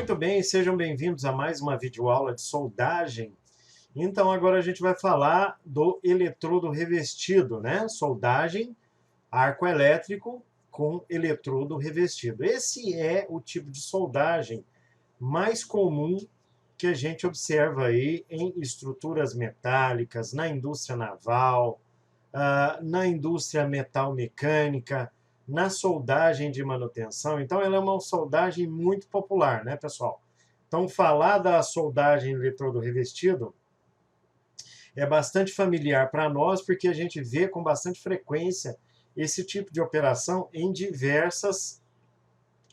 Muito bem, sejam bem-vindos a mais uma videoaula de soldagem. Então agora a gente vai falar do eletrodo revestido, né? Soldagem, arco elétrico com eletrodo revestido. Esse é o tipo de soldagem mais comum que a gente observa aí em estruturas metálicas, na indústria naval, na indústria metal-mecânica, na soldagem de manutenção. Então, ela é uma soldagem muito popular, né, pessoal? Então, falar da soldagem eletrodo revestido é bastante familiar para nós, porque a gente vê com bastante frequência esse tipo de operação em diversas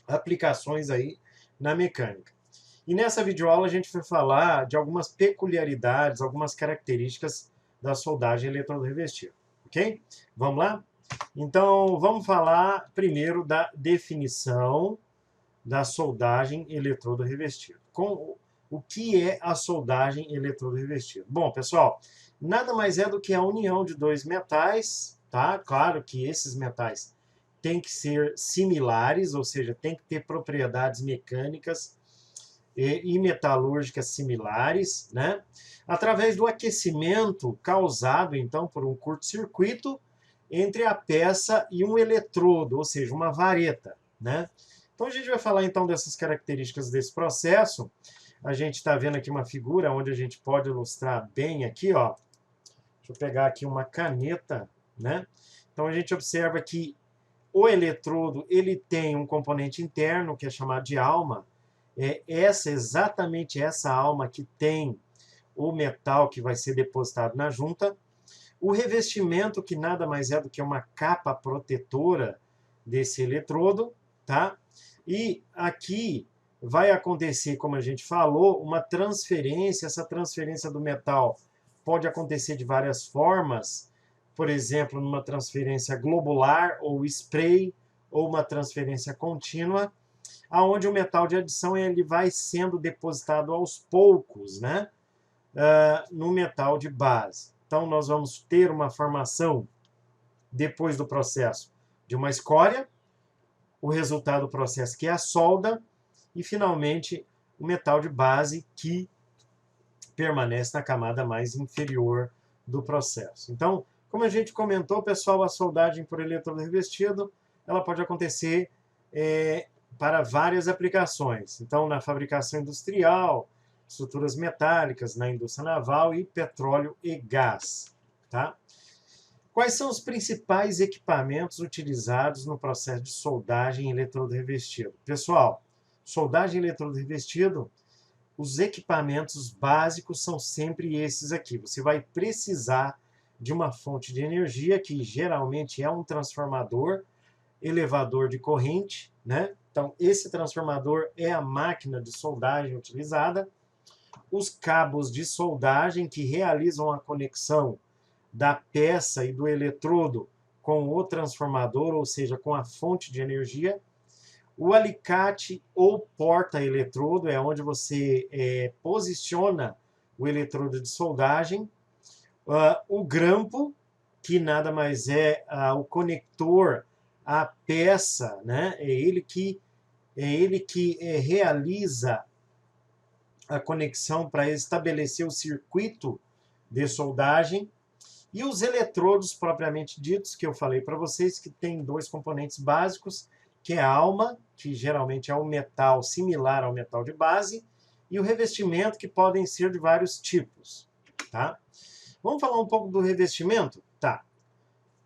aplicações aí na mecânica. E nessa videoaula a gente vai falar de algumas peculiaridades, algumas características da soldagem eletrodo revestida, ok? Vamos lá? Então, vamos falar primeiro da definição da soldagem eletrodo revestido. O que é a soldagem eletrodo revestido? Bom, pessoal, nada mais é do que a união de dois metais, tá? Claro que esses metais têm que ser similares, ou seja, tem que ter propriedades mecânicas e metalúrgicas similares, né? Através do aquecimento causado, então, por um curto-circuito entre a peça e um eletrodo, ou seja, uma vareta, né? Então a gente vai falar então dessas características desse processo. A gente está vendo aqui uma figura onde a gente pode ilustrar bem aqui, ó. Deixa eu pegar aqui uma caneta, né? Então a gente observa que o eletrodo ele tem um componente interno que é chamado de alma. É exatamente essa alma que tem o metal que vai ser depositado na junta. O revestimento, que nada mais é do que uma capa protetora desse eletrodo, tá? E aqui vai acontecer, como a gente falou, uma transferência. Essa transferência do metal pode acontecer de várias formas, por exemplo, numa transferência globular ou spray, ou uma transferência contínua, aonde o metal de adição ele vai sendo depositado aos poucos, né? No metal de base. Então, nós vamos ter uma formação, depois do processo, de uma escória, o resultado do processo, que é a solda, e, finalmente, o metal de base, que permanece na camada mais inferior do processo. Então, como a gente comentou, pessoal, a soldagem por eletrodo revestido, ela pode acontecer para várias aplicações. Então, na fabricação industrial, estruturas metálicas, na indústria naval e petróleo e gás. Tá? Quais são os principais equipamentos utilizados no processo de soldagem em eletrodo revestido? Pessoal, soldagem em eletrodo revestido, os equipamentos básicos são sempre esses aqui. Você vai precisar de uma fonte de energia, que geralmente é um transformador, elevador de corrente, né? Então, esse transformador é a máquina de soldagem utilizada. Os cabos de soldagem que realizam a conexão da peça e do eletrodo com o transformador, ou seja, com a fonte de energia. O alicate ou porta-eletrodo é onde você posiciona o eletrodo de soldagem. O grampo, que nada mais é o conector à peça, né? É ele que realiza a conexão para estabelecer o circuito de soldagem. E os eletrodos propriamente ditos, que eu falei para vocês, que tem dois componentes básicos, que é a alma, que geralmente é um metal similar ao metal de base, e o revestimento, que podem ser de vários tipos. Tá? Vamos falar um pouco do revestimento? Tá.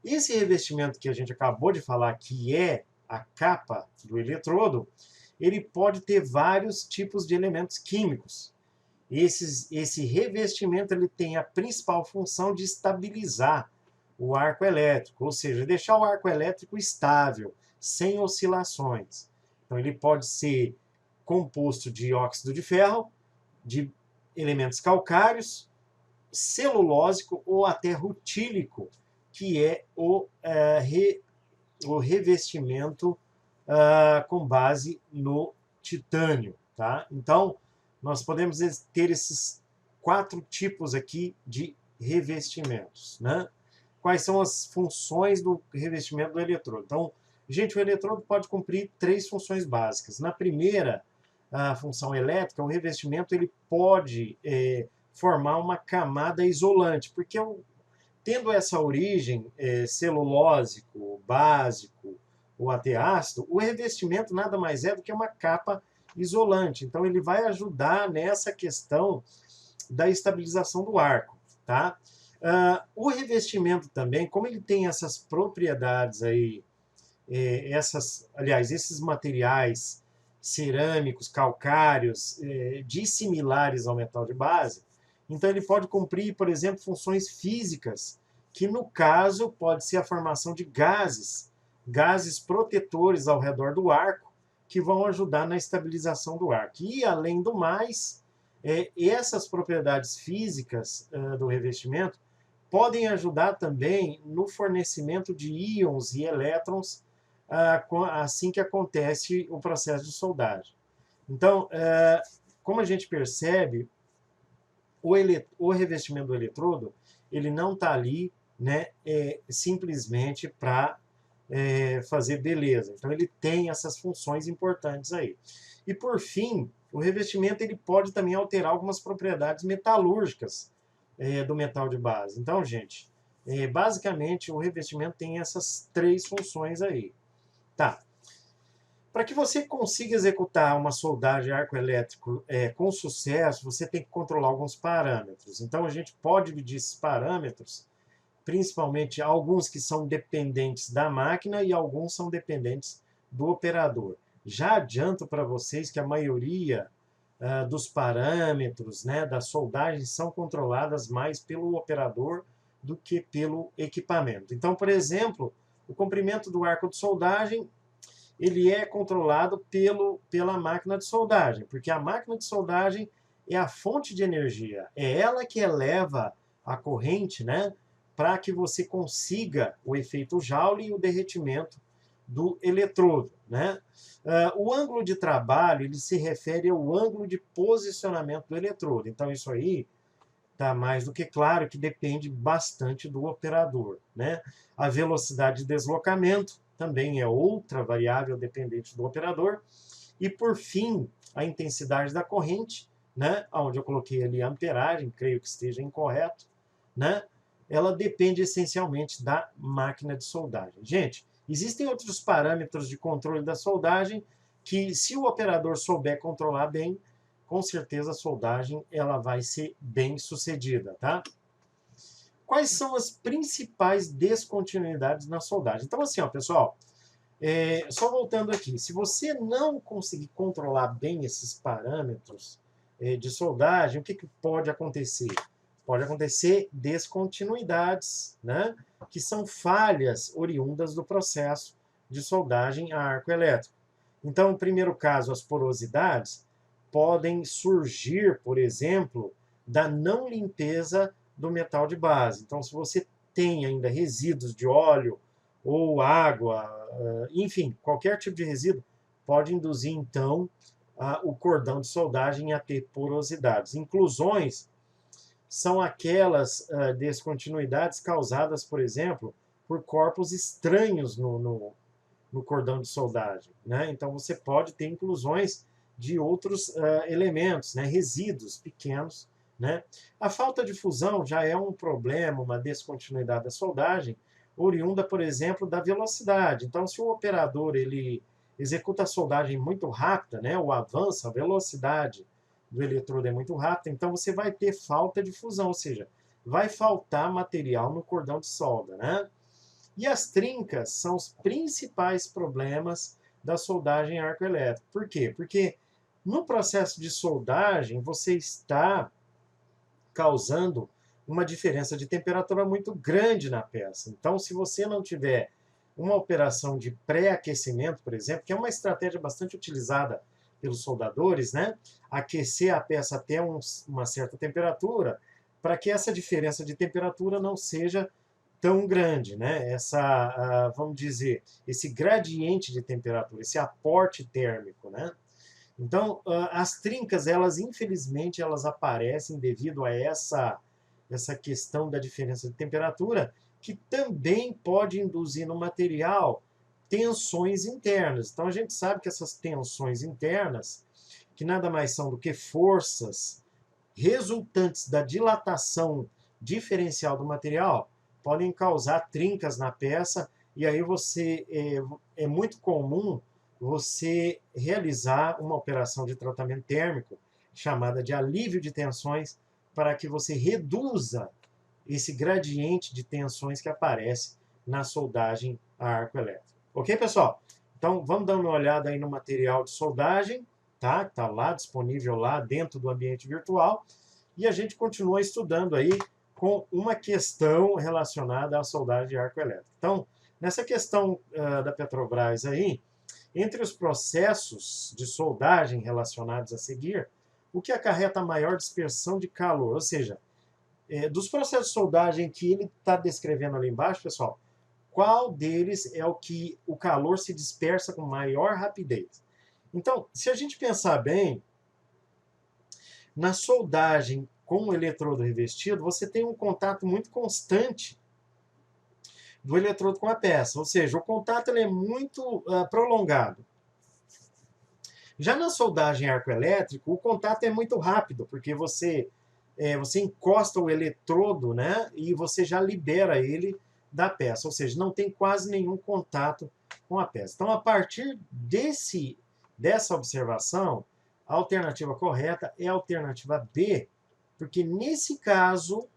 Esse revestimento que a gente acabou de falar, que é a capa do eletrodo, ele pode ter vários tipos de elementos químicos. Esse revestimento ele tem a principal função de estabilizar o arco elétrico, ou seja, deixar o arco elétrico estável, sem oscilações. Então, ele pode ser composto de óxido de ferro, de elementos calcários, celulósico ou até rutílico, que é o revestimento com base no titânio. Tá? Então, nós podemos ter esses 4 tipos aqui de revestimentos. Né? Quais são as funções do revestimento do eletrodo? Então, gente, o eletrodo pode cumprir 3 funções básicas. Na primeira, a função elétrica, o revestimento ele pode formar uma camada isolante, porque tendo essa origem celulósico, básico ou até ácido, o revestimento nada mais é do que uma capa isolante. Então ele vai ajudar nessa questão da estabilização do arco, tá? O revestimento também, como ele tem essas propriedades aí, esses materiais cerâmicos, calcários, dissimilares ao metal de base, então ele pode cumprir, por exemplo, funções físicas, que no caso pode ser a formação de gases protetores ao redor do arco, que vão ajudar na estabilização do arco. E, além do mais, essas propriedades físicas do revestimento podem ajudar também no fornecimento de íons e elétrons assim que acontece o processo de soldagem. Então, como a gente percebe, o revestimento do eletrodo ele não está ali, né, simplesmente para fazer beleza. Então ele tem essas funções importantes aí. E por fim, o revestimento ele pode também alterar algumas propriedades metalúrgicas do metal de base. Então, gente, basicamente o revestimento tem essas 3 funções aí. Tá. Para que você consiga executar uma soldagem arco elétrico com sucesso, você tem que controlar alguns parâmetros. Então a gente pode dividir esses parâmetros, principalmente alguns que são dependentes da máquina e alguns são dependentes do operador. Já adianto para vocês que a maioria dos parâmetros, né, da soldagem são controladas mais pelo operador do que pelo equipamento. Então, por exemplo, o comprimento do arco de soldagem ele é controlado pela máquina de soldagem, porque a máquina de soldagem é a fonte de energia, é ela que eleva a corrente, né, para que você consiga o efeito Joule e o derretimento do eletrodo, né? O ângulo de trabalho ele se refere ao ângulo de posicionamento do eletrodo. Então isso aí está mais do que claro que depende bastante do operador, né? A velocidade de deslocamento também é outra variável dependente do operador. E por fim, a intensidade da corrente, né? Onde eu coloquei ali a amperagem, creio que esteja incorreto, né? Ela depende essencialmente da máquina de soldagem. Gente, existem outros parâmetros de controle da soldagem que, se o operador souber controlar bem, com certeza a soldagem ela vai ser bem sucedida, tá? Quais são as principais descontinuidades na soldagem? Então, assim, ó, pessoal, só voltando aqui, se você não conseguir controlar bem esses parâmetros de soldagem, o que pode acontecer? Pode acontecer descontinuidades, né? Que são falhas oriundas do processo de soldagem a arco elétrico. Então, no primeiro caso, as porosidades podem surgir, por exemplo, da não limpeza do metal de base. Então, se você tem ainda resíduos de óleo ou água, enfim, qualquer tipo de resíduo, pode induzir, então, o cordão de soldagem a ter porosidades. Inclusões são aquelas descontinuidades causadas, por exemplo, por corpos estranhos no cordão de soldagem, né? Então você pode ter inclusões de outros elementos, né? Resíduos pequenos, né? A falta de fusão já é um problema, uma descontinuidade da soldagem, oriunda, por exemplo, da velocidade. Então, se o operador ele executa a soldagem muito rápida, né? O avanço, a velocidade do eletrodo é muito rápida, então você vai ter falta de fusão, ou seja, vai faltar material no cordão de solda, né? E as trincas são os principais problemas da soldagem a arco elétrico. Por quê? Porque no processo de soldagem você está causando uma diferença de temperatura muito grande na peça. Então, se você não tiver uma operação de pré-aquecimento, por exemplo, que é uma estratégia bastante utilizada pelos soldadores, né? Aquecer a peça até uma certa temperatura, para que essa diferença de temperatura não seja tão grande, né? Vamos dizer, esse gradiente de temperatura, esse aporte térmico, né? Então, as trincas, elas infelizmente, elas aparecem devido a essa questão da diferença de temperatura, que também pode induzir no material tensões internas. Então, a gente sabe que essas tensões internas, que nada mais são do que forças resultantes da dilatação diferencial do material, podem causar trincas na peça, e aí é muito comum você realizar uma operação de tratamento térmico chamada de alívio de tensões para que você reduza esse gradiente de tensões que aparece na soldagem a arco elétrico. Ok, pessoal? Então, vamos dar uma olhada aí no material de soldagem, tá? Está lá, disponível lá dentro do ambiente virtual. E a gente continua estudando aí com uma questão relacionada à soldagem de arco elétrico. Então, nessa questão da Petrobras aí, entre os processos de soldagem relacionados a seguir, o que acarreta maior dispersão de calor, ou seja, dos processos de soldagem que ele está descrevendo ali embaixo, pessoal, qual deles é o que o calor se dispersa com maior rapidez? Então, se a gente pensar bem, na soldagem com o eletrodo revestido, você tem um contato muito constante do eletrodo com a peça, ou seja, o contato ele é muito prolongado. Já na soldagem arco elétrico, o contato é muito rápido, porque você encosta o eletrodo, né, e você já libera ele da peça, ou seja, não tem quase nenhum contato com a peça. Então, a partir dessa observação, a alternativa correta é a alternativa B, porque nesse caso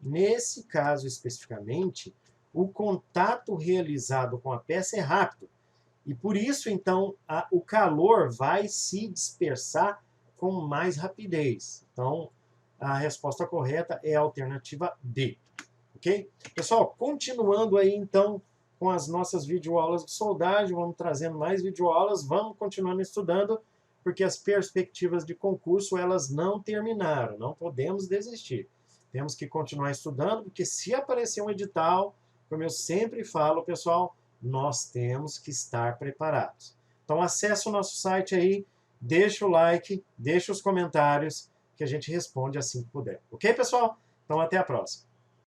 especificamente, o contato realizado com a peça é rápido. E por isso, então, o calor vai se dispersar com mais rapidez. Então, a resposta correta é a alternativa D. Ok? Pessoal, continuando aí, então, com as nossas videoaulas de soldagem, vamos trazendo mais videoaulas, vamos continuando estudando, porque as perspectivas de concurso, elas não terminaram, não podemos desistir. Temos que continuar estudando, porque se aparecer um edital, como eu sempre falo, pessoal, nós temos que estar preparados. Então, acesse o nosso site aí, deixa o like, deixa os comentários, que a gente responde assim que puder. Ok, pessoal? Então, até a próxima.